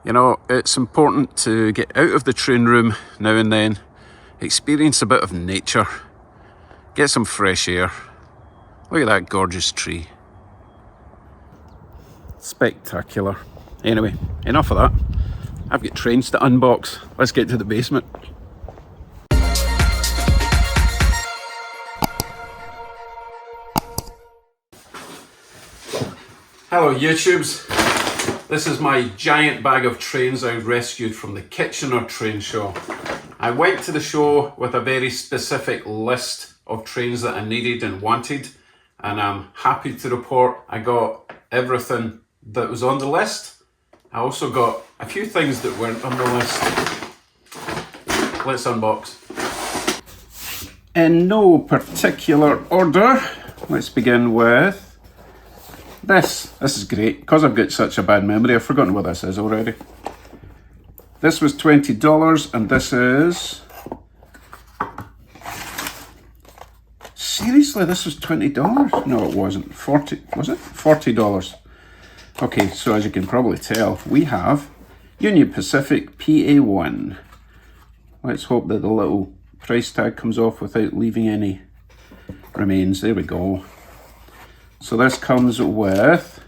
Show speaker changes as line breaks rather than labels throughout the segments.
You know, it's important to get out of the train room now and then, experience a bit of nature, get some fresh air. Look at that gorgeous tree. Spectacular. Anyway, enough of that. I've got trains to unbox. Let's get to the basement. Hello YouTubes. This is my giant bag of trains I rescued from the Kitchener train show. I went to the show with a very specific list of trains that I needed and wanted, and I'm happy to report I got everything that was on the list. I also got a few things that weren't on the list. Let's unbox. In no particular order, let's begin with this. This is great. Because I've got such a bad memory, I've forgotten what this is already. This was $20 and this is... Seriously, this was $20? No, it wasn't. 40, was it? $40. Okay, so as you can probably tell, we have Union Pacific PA1. Let's hope that the little price tag comes off without leaving any remains. There we go. So this comes with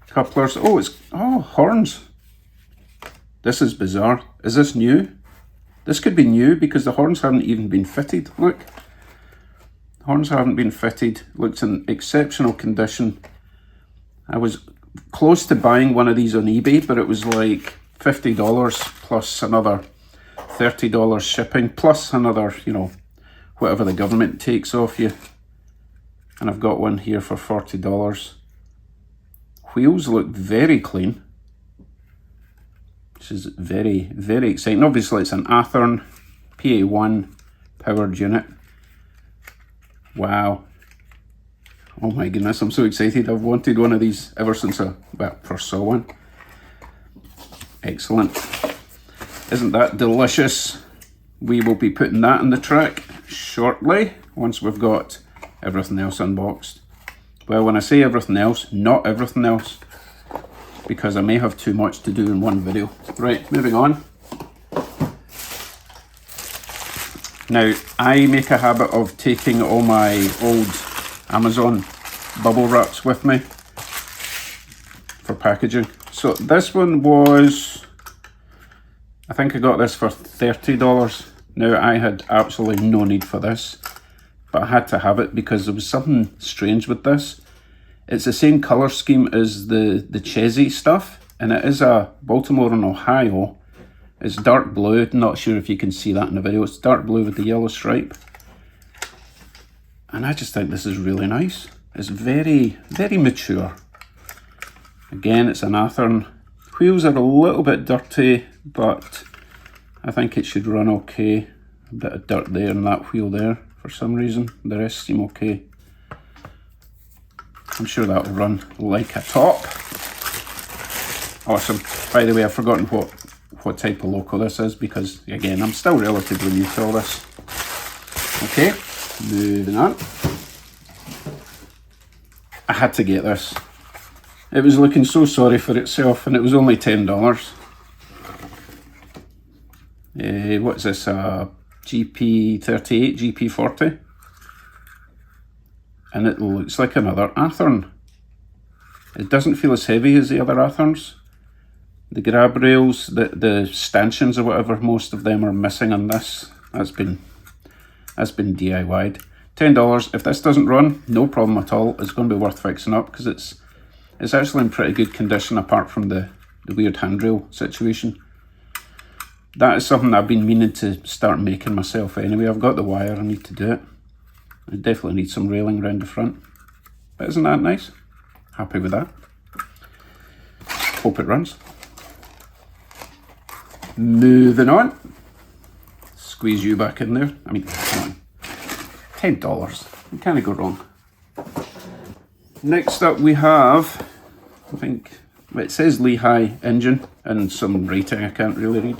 couplers. Oh, it's horns. This is bizarre. Is this new? This could be new because the horns haven't even been fitted. Look. Horns haven't been fitted. Looks in exceptional condition. I was close to buying one of these on eBay, but it was like $50 plus another $30 shipping, plus another, you know, whatever the government takes off you. And I've got one here for $40. Wheels look very clean, which is very, very exciting. Obviously it's an Athearn PA1 powered unit. Wow. Oh my goodness, I'm so excited. I've wanted one of these ever since I first saw one. Excellent. Isn't that delicious? We will be putting that in the track shortly, once we've got everything else unboxed. Well, when I say everything else, not everything else, because I may have too much to do in one video. Right, moving on. Now, I make a habit of taking all my old Amazon bubble wraps with me for packaging. So this one was, I think I got this for $30. Now, I had absolutely no need for this, but I had to have it because there was something strange with this. It's the same colour scheme as the Chesy stuff, and it is a Baltimore and Ohio. It's dark blue. Not sure if you can see that in the video. It's dark blue with the yellow stripe. And I just think this is really nice. It's very, very mature. Again, it's an Athearn. Wheels are a little bit dirty, but I think it should run okay. A bit of dirt there in that wheel there for some reason. The rest seem okay. I'm sure that will run like a top. Awesome. By the way, I've forgotten what type of Loco this is because, again, I'm still relatively new to all this. Okay, moving on. I had to get this. It was looking so sorry for itself and it was only $10. What's this? GP38, GP40? And it looks like another Athearn. It doesn't feel as heavy as the other Athearns. The grab rails, the stanchions or whatever, most of them are missing on this. That's been DIY'd. $10. If this doesn't run, no problem at all. It's going to be worth fixing up because it's actually in pretty good condition apart from the weird handrail situation. That is something I've been meaning to start making myself anyway. I've got the wire, I need to do it. I definitely need some railing around the front. But isn't that nice? Happy with that. Hope it runs. Moving on. Squeeze you back in there. I mean, come on. $10. You can't go wrong. Next up we have, I think, it says Lehigh engine and some writing I can't really read.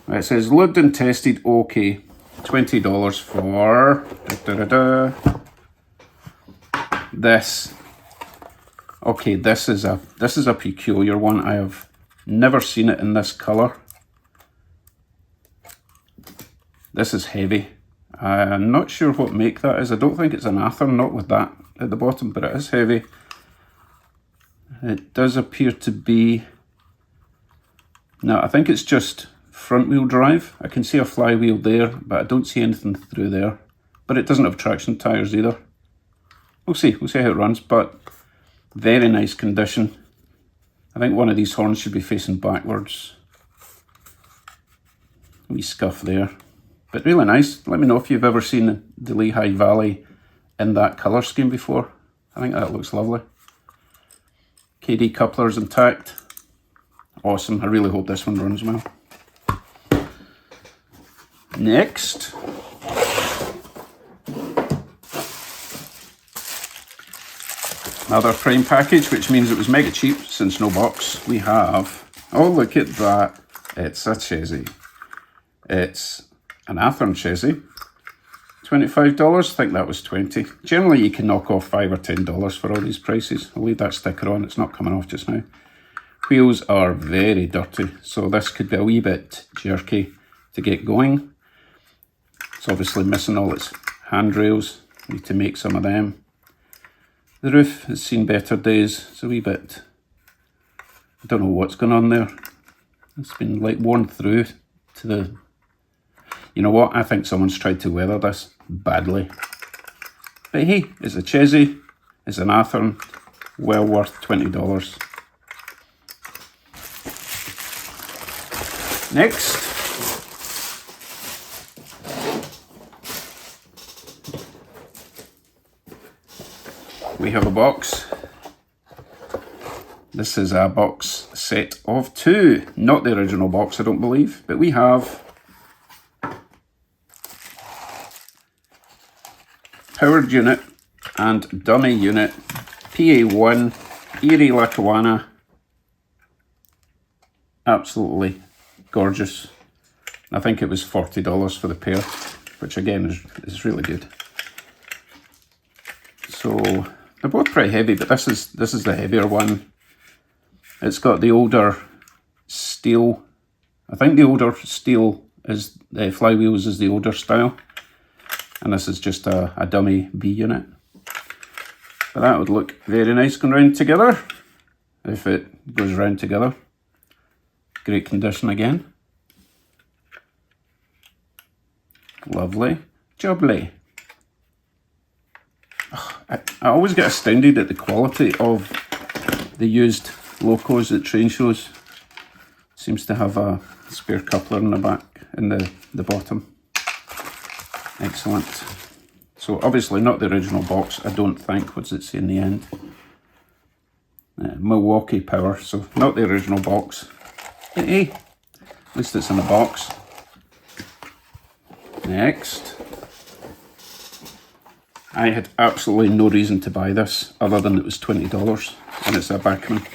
It says lived and tested okay. $20 for this. Okay, this is a peculiar one. I have Never seen it in this colour. This is heavy. I'm not sure what make that is. I don't think it's an Athearn, not with that at the bottom, but it is heavy. It does appear to be... No, I think it's just front wheel drive. I can see a flywheel there, but I don't see anything through there. But it doesn't have traction tyres either. We'll see how it runs, but very nice condition. I think one of these horns should be facing backwards. Wee scuff there. But really nice. Let me know if you've ever seen the Lehigh Valley in that colour scheme before. I think that looks lovely. KD couplers intact. Awesome. I really hope this one runs well. Next. Another Prime package, which means it was mega cheap since no box. We have, oh look at that, it's a chassis. It's an Athearn chassis. $25, I think that was 20. Generally you can knock off $5 or $10 for all these prices. I'll leave that sticker on, it's not coming off just now. Wheels are very dirty, so this could be a wee bit jerky to get going. It's obviously missing all its handrails, need to make some of them. The roof has seen better days. It's a wee bit, I don't know what's going on there. It's been like worn through to the, you know what, I think someone's tried to weather this badly. But hey, it's a chassis, it's an Athearn, well worth $20. Next. We have a box. This is a box set of 2, not the original box I don't believe, but we have powered unit and dummy unit, PA1, Erie Lackawanna. Absolutely gorgeous. I think it was $40 for the pair, which again is really good. So they're both pretty heavy, but this is the heavier one. It's got the older steel. I think the older steel is the flywheels is the older style, and this is just a dummy B unit. But that would look very nice going round together if it goes round together. Great condition again. Lovely, jubbly. I always get astounded at the quality of the used Locos at train shows. Seems to have a spare coupler in the back, in the bottom. Excellent. So obviously not the original box, I don't think. What's it say in the end? Milwaukee Power, so not the original box. Hey, at least it's in a box. Next. I had absolutely no reason to buy this other than it was $20 and it's a Bachmann.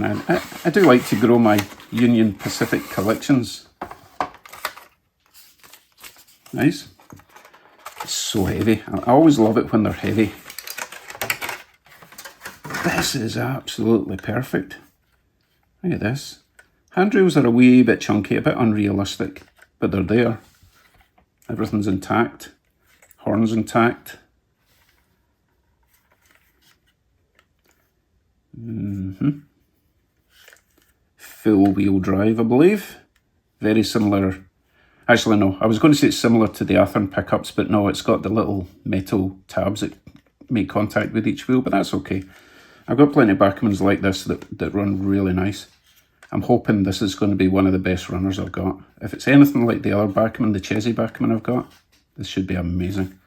And I do like to grow my Union Pacific collections. Nice. It's so heavy. I always love it when they're heavy. This is absolutely perfect. Look at this. Handrails are a wee bit chunky, a bit unrealistic, but they're there. Everything's intact. Horns intact. Full wheel drive, I believe. Very similar. Actually, no. I was going to say it's similar to the Athearn pickups, but no, it's got the little metal tabs that make contact with each wheel, but that's okay. I've got plenty of Bachmanns like this that run really nice. I'm hoping this is going to be one of the best runners I've got. If it's anything like the other Bachmann, the Chessie Bachmann I've got, this should be amazing.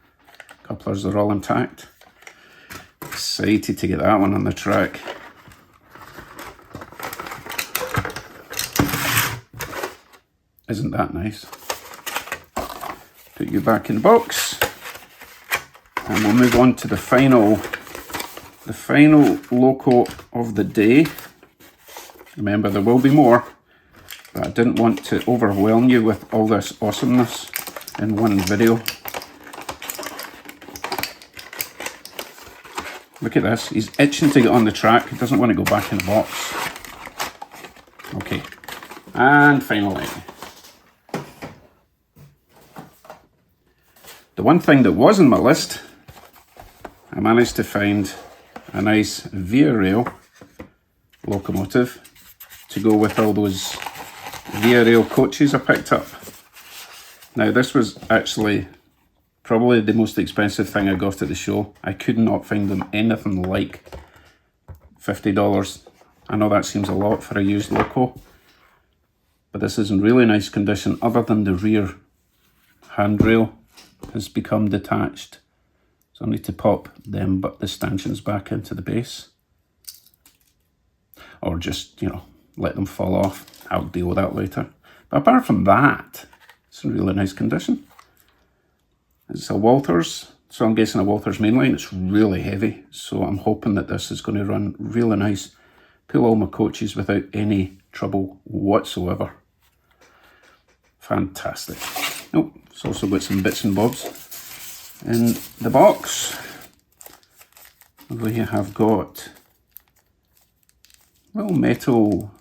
Couplers are all intact. Excited to get that one on the track. Isn't that nice? Put you back in the box. And we'll move on to the final Loco of the day. Remember, there will be more, but I didn't want to overwhelm you with all this awesomeness in one video. Look at this. He's itching to get on the track. He doesn't want to go back in the box. Okay, and finally, the one thing that was on my list, I managed to find a nice Via Rail locomotive to go with all those Via Rail coaches I picked up. Now this was actually probably the most expensive thing I got at the show. I could not find them anything like $50. I know that seems a lot for a used Loco, but this is in really nice condition other than the rear handrail has become detached. So I need to pop them but the stanchions back into the base. Or just, you know, let them fall off. I'll deal with that later. But apart from that, it's in really nice condition. It's a Walthers, so I'm guessing a Walthers mainline. It's really heavy, so I'm hoping that this is going to run really nice. Pull all my coaches without any trouble whatsoever. Fantastic. Oh, it's also got some bits and bobs in the box. We have got little metal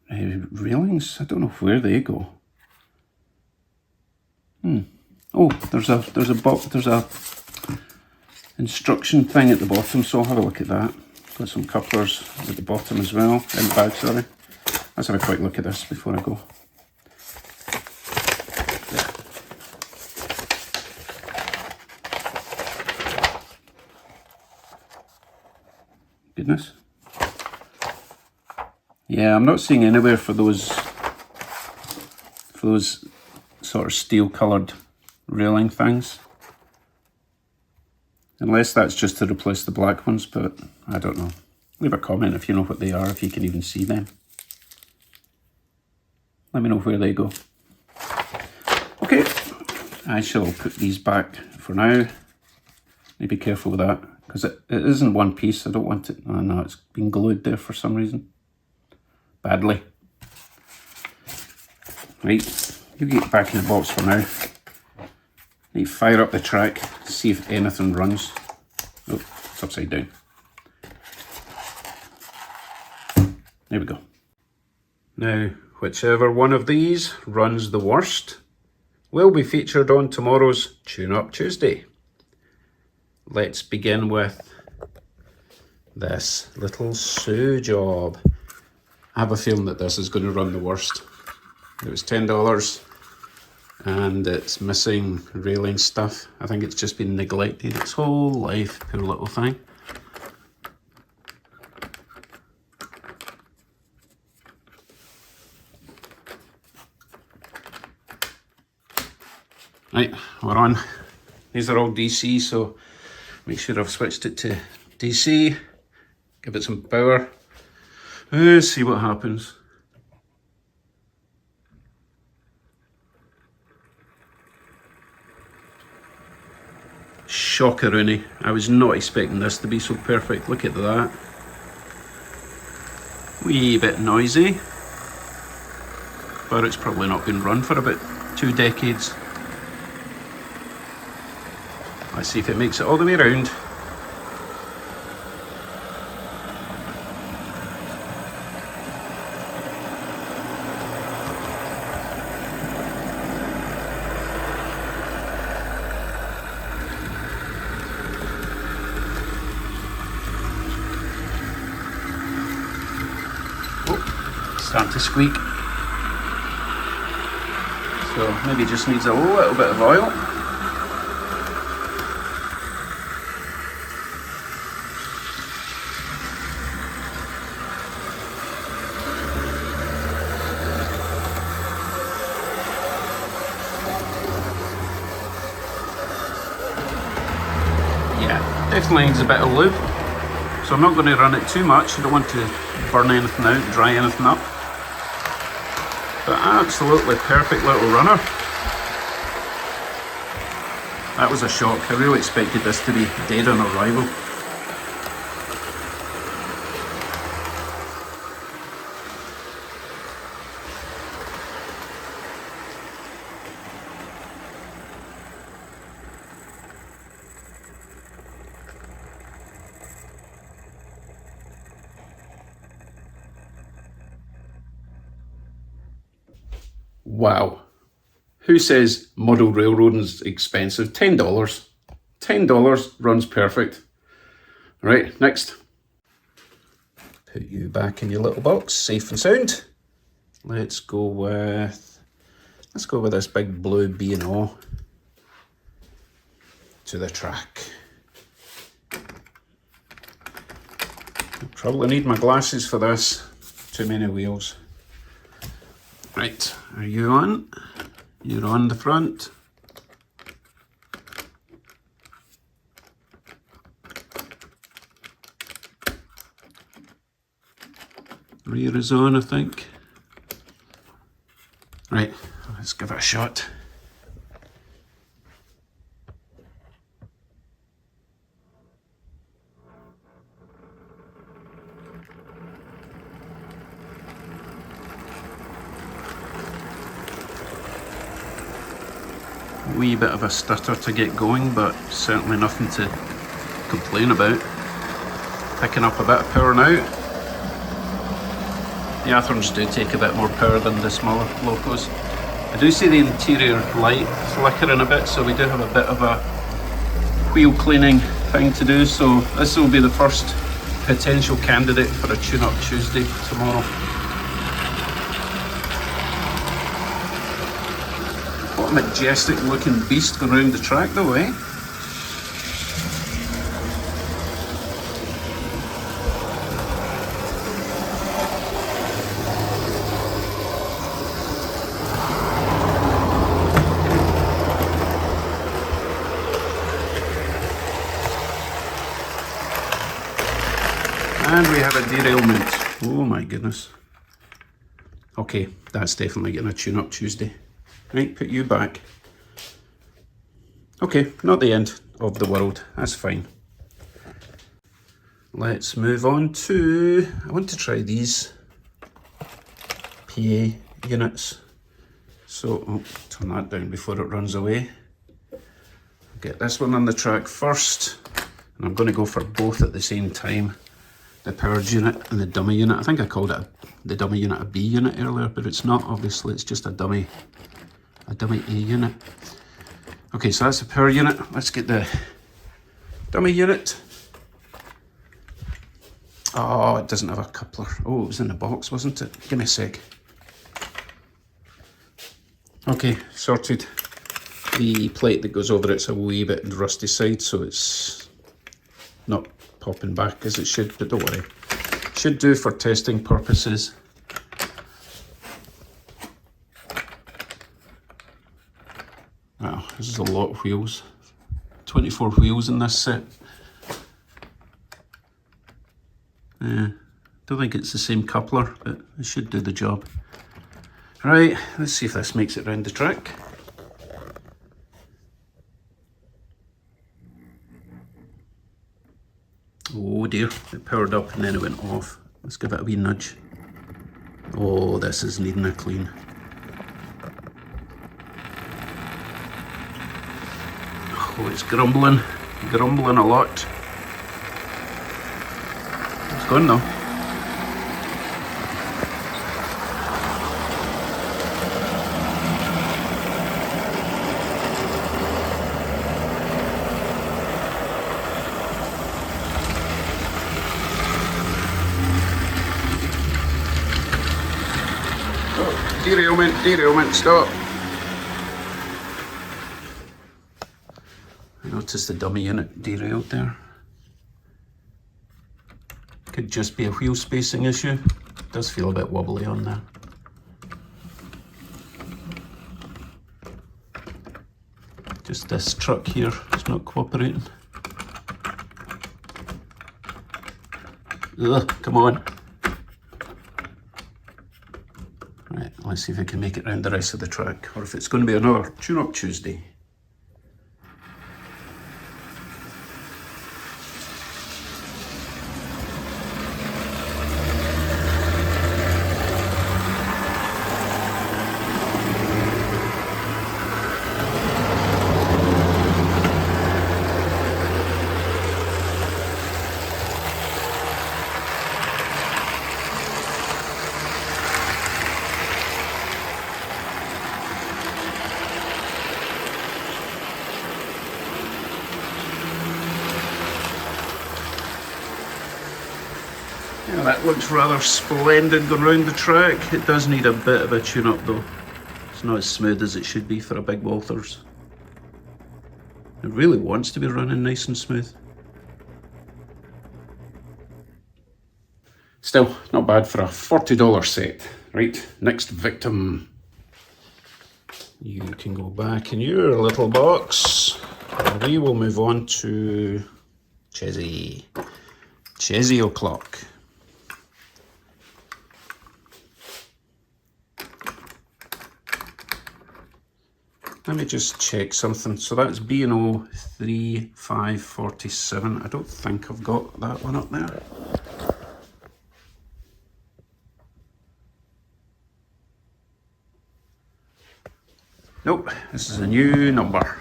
railings. I don't know where they go. Oh, there's a instruction thing at the bottom, so I'll have a look at that. Got some couplers at the bottom as well, in the bag, sorry. Let's have a quick look at this before I go. Goodness. Yeah, I'm not seeing anywhere for those sort of steel coloured railing things. Unless that's just to replace the black ones, but I don't know. Leave a comment if you know what they are, if you can even see them. Let me know where they go. Okay, I shall put these back for now. Need to be careful with that, because it isn't one piece. I don't want it. Oh no, it's been glued there for some reason. Badly. Right, you get back in the box for now. Need to fire up the track, see if anything runs. Oh, it's upside down. There we go. Now, whichever one of these runs the worst will be featured on tomorrow's Tune Up Tuesday. Let's begin with this little sew job. I have a feeling that this is going to run the worst. It was $10 and it's missing railing stuff. I think it's just been neglected its whole life, poor little thing. Right, we're on. These are all DC, so make sure I've switched it to DC. Give it some power. See what happens. Shockeroonie. I was not expecting this to be so perfect. Look at that. Wee bit noisy, but it's probably not been run for about 2 decades. Let's see if it makes it all the way around. Starting to squeak, so maybe it just needs a little bit of oil. Yeah, definitely needs a bit of lube, so I'm not going to run it too much. I don't want to burn anything out, dry anything up. But absolutely perfect little runner. That was a shock. I really expected this to be dead on arrival. Wow. Who says model railroading's expensive? $10. $10 runs perfect. Right, next. Put you back in your little box, safe and sound. Let's go with this big blue B&O to the track. I'll probably need my glasses for this. Too many wheels. Right, are you on? You're on the front. Rear is on, I think. Right, let's give it a shot. A wee bit of a stutter to get going, but certainly nothing to complain about. Picking up a bit of power now. The Atherms do take a bit more power than the smaller Locos. I do see the interior light flickering a bit, so we do have a bit of a wheel cleaning thing to do. So this will be the first potential candidate for a tune-up Tuesday tomorrow. What a majestic looking beast going around the track though, eh? And we have a derailment. Oh my goodness. Okay, that's definitely getting a tune-up Tuesday. Right, put you back. Okay, not the end of the world. That's fine. Let's move on to... I want to try these PA units. So, I'll turn that down before it runs away. I'll get this one on the track first. And I'm going to go for both at the same time. The powered unit and the dummy unit. I think I called it the dummy unit a B unit earlier, but it's not, obviously. It's just a dummy A unit. Okay, so that's the power unit. Let's get the dummy unit. Oh, it doesn't have a coupler. Oh, it was in the box, wasn't it? Give me a sec. Okay, sorted. The plate that goes over it's a wee bit on the rusty side, so it's not popping back as it should, but don't worry. Should do for testing purposes. Wow, this is a lot of wheels. 24 wheels in this set. Don't think it's the same coupler, but it should do the job. Right, let's see if this makes it round the track. Oh dear, it powered up and then it went off. Let's give it a wee nudge. Oh, this is needing a clean. Oh, it's grumbling a lot. It's gone now. Oh, derailment, stop. I noticed the dummy unit derailed there. Could just be a wheel spacing issue. It does feel a bit wobbly on there. Just this truck here is not cooperating. Ugh, come on. Right, let's see if we can make it round the rest of the track, or if it's going to be another tune-up Tuesday. Yeah, that looks rather splendid going round the track. It does need a bit of a tune-up though. It's not as smooth as it should be for a big Walthers. It really wants to be running nice and smooth. Still, not bad for a $40 set. Right, next victim. You can go back in your little box. And we will move on to Chessie. Chessie O'Clock. Let me just check something. So that's B&O 3547. I don't think I've got that one up there. Nope, this is a new number.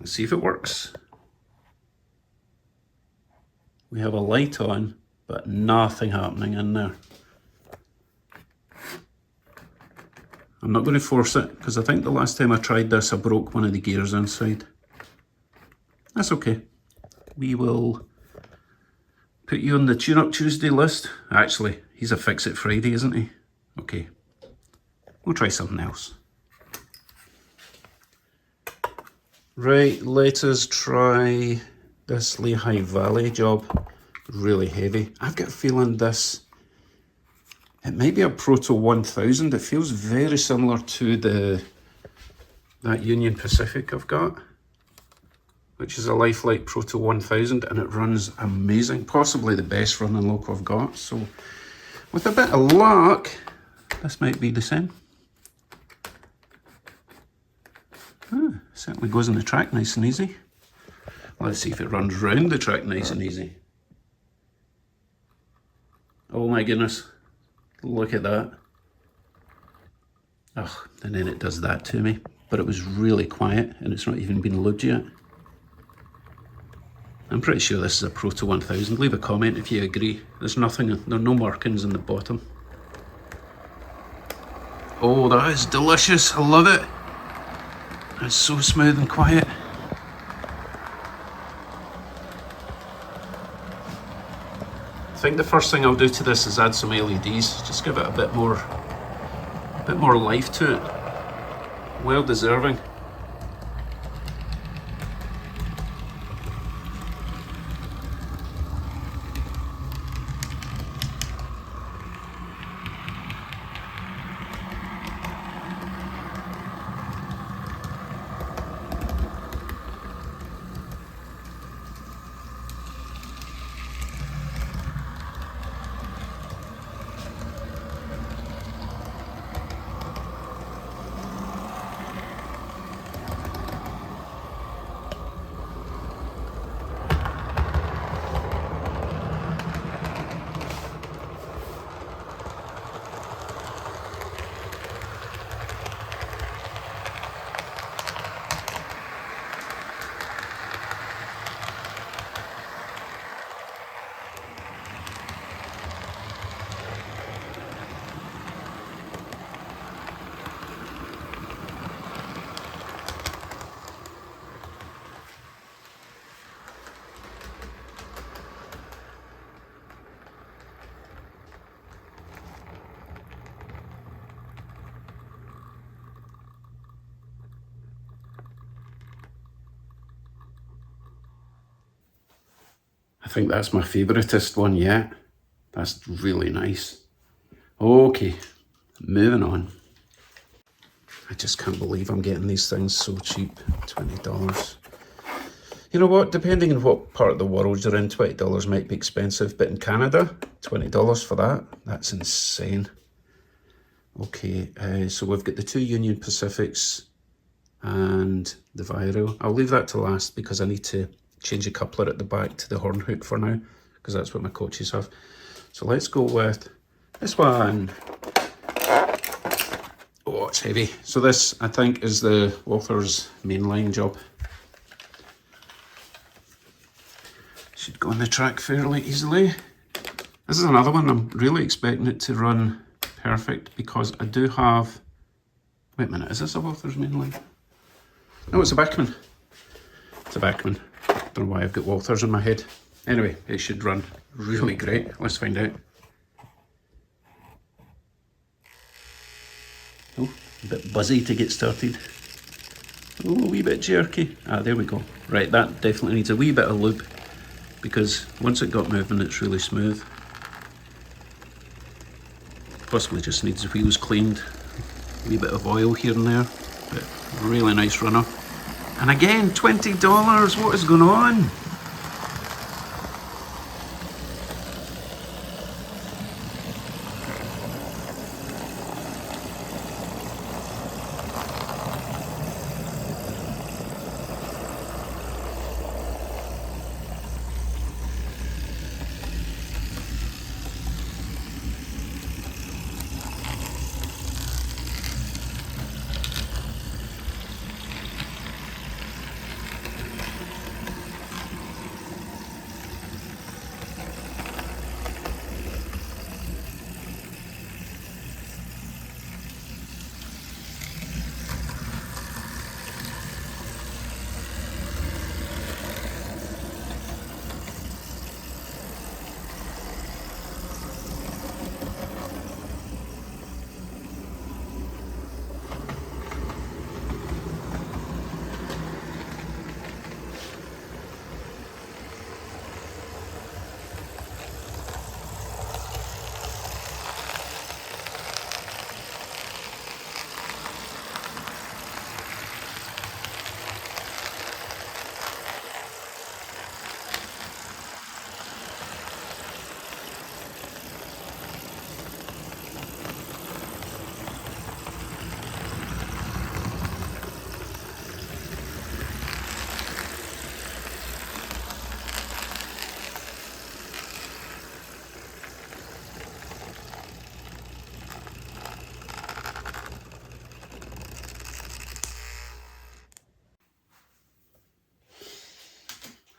Let's see if it works. We have a light on, but nothing happening in there. I'm not going to force it, because I think the last time I tried this, I broke one of the gears inside. That's okay. We will put you on the Tune Up Tuesday list. Actually, he's a Fix It Friday, isn't he? Okay. We'll try something else. Right, let us try this Lehigh Valley job. Really heavy. I've got a feeling this, it might be a Proto 1000. It feels very similar to that Union Pacific I've got, which is a Lifelike Proto 1000, and it runs amazing. Possibly the best running Loco I've got. So with a bit of luck, this might be the same. Certainly goes on the track nice and easy. Let's see if it runs round the track nice and easy. Oh my goodness, look at that. Oh, and then it does that to me. But it was really quiet and it's not even been lubed yet. I'm pretty sure this is a Proto 1000. Leave a comment if you agree. There's nothing, there are no markings in the bottom. Oh, that is delicious. I love it. It's so smooth and quiet. I think the first thing I'll do to this is add some LEDs. Just give it a bit more life to it. Well deserving. I think that's my favouriteest one yet. That's really nice. Okay, moving on. I just can't believe I'm getting these things so cheap. $20. You know what, depending on what part of the world you're in, $20 might be expensive, but in Canada, $20 for that, that's insane. Okay, so we've got the two Union Pacifics and the Viro. I'll leave that to last because I need to change a coupler at the back to the horn hook for now, because that's what my coaches have. So let's go with this one. Oh, it's heavy. So this, I think, is the Walthers mainline job. Should go on the track fairly easily. This is another one I'm really expecting it to run perfect, because I do have... Wait a minute, is this a Walthers mainline? No, it's a Backman. It's a Backman. Don't know why I've got Walthers in my head. Anyway, it should run really great. Let's find out. Oh, a bit buzzy to get started. Oh, a wee bit jerky. Ah, there we go. Right, that definitely needs a wee bit of lube, because once it got moving, it's really smooth. Possibly just needs the wheels cleaned. A wee bit of oil here and there. But really nice runner. And again, $20. What is going on?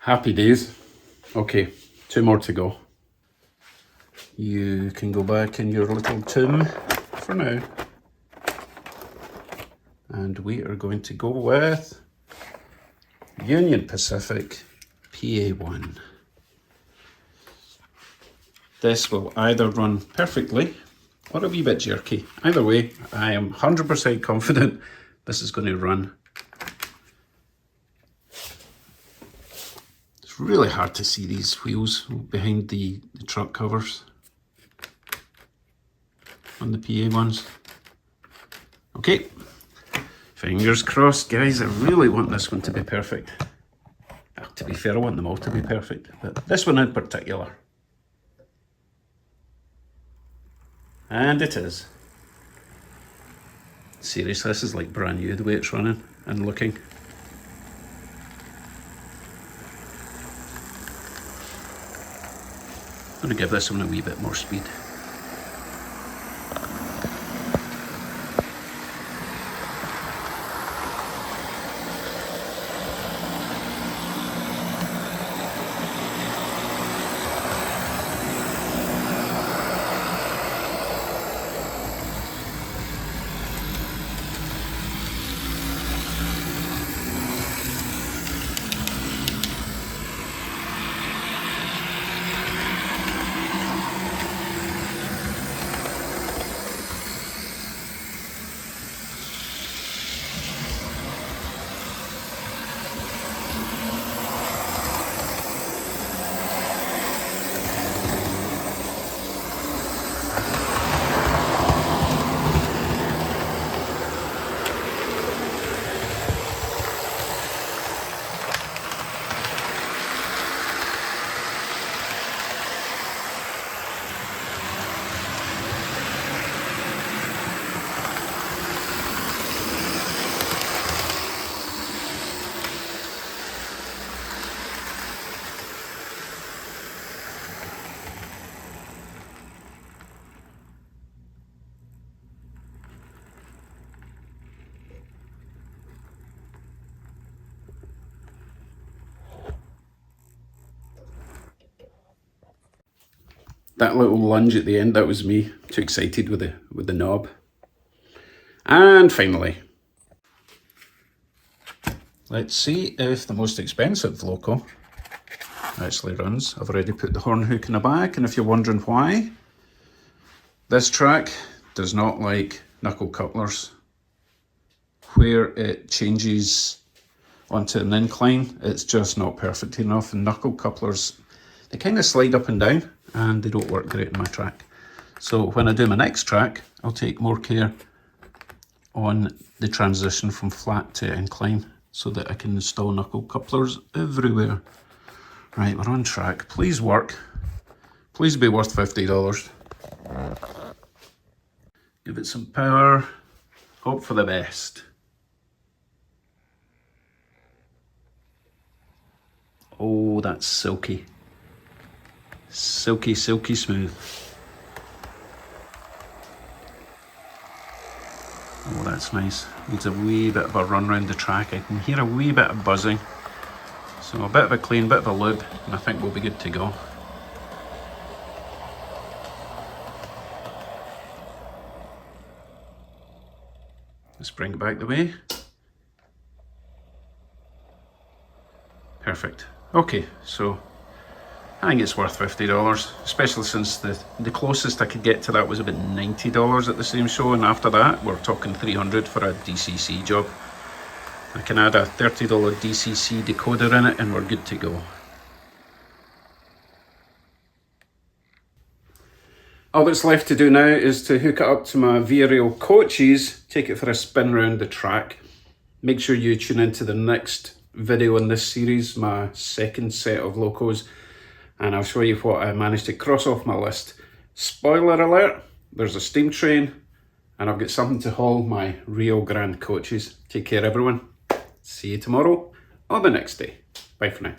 Happy days. Okay, 2 more to go. You can go back in your little tomb for now. And we are going to go with Union Pacific PA1. This will either run perfectly or a wee bit jerky. Either way, I am 100% confident this is going to run. It's really hard to see these wheels behind the truck covers on the PA ones. Okay, fingers crossed, guys. I really want this one to be perfect. To be fair, I want them all to be perfect, but this one in particular. And it is. Seriously, this is like brand new the way it's running and looking. I'm going to give this one a wee bit more speed. That little lunge at the end, that was me. Too excited with the knob. And finally, let's see if the most expensive Loco actually runs. I've already put the horn hook in the back, and if you're wondering why, this track does not like knuckle couplers. Where it changes onto an incline, it's just not perfect enough, and knuckle couplers, they kind of slide up and down and they don't work great in my track. So when I do my next track, I'll take more care on the transition from flat to incline so that I can install knuckle couplers everywhere. Right, we're on track. Please work. Please be worth $50. Give it some power. Hope for the best. Oh, that's silky. Silky, silky smooth. Oh, that's nice. Needs a wee bit of a run around the track. I can hear a wee bit of buzzing. So a bit of a clean, bit of a lube, and I think we'll be good to go. Let's bring it back the way. Perfect. Okay, so I think it's worth $50, especially since the closest I could get to that was about $90 at the same show, and after that we're talking $300 for a DCC job. I can add a $30 DCC decoder in it and we're good to go. All that's left to do now is to hook it up to my VRail coaches, take it for a spin around the track. Make sure you tune into the next video in this series, my second set of Locos, and I'll show you what I managed to cross off my list. Spoiler alert, there's a steam train and I've got something to haul my Rio Grande coaches. Take care everyone. See you tomorrow or the next day. Bye for now.